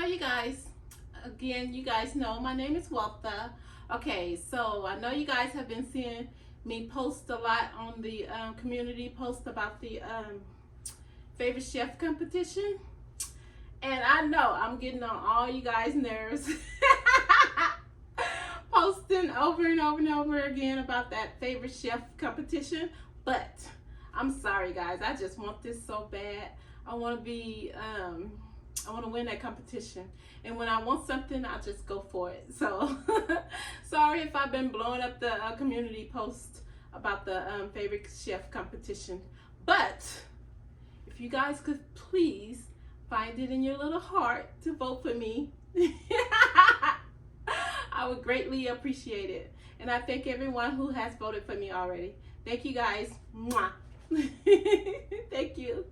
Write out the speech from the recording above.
you guys. Again, you guys know my name is Weltha. Okay, so I know you guys have been seeing me post a lot on the community post about the favorite chef competition. And I know I'm getting on all you guys' nerves. Posting over and over and over again about that favorite chef competition. But I'm sorry, guys. I just want this so bad. I want to be... I want to win that competition, and when I want something, I just go for it. So sorry if I've been blowing up the community post about the favorite chef competition, but if you guys could please find it in your little heart to vote for me, I would greatly appreciate it. And I thank everyone who has voted for me already. Thank you guys. Mwah. Thank you.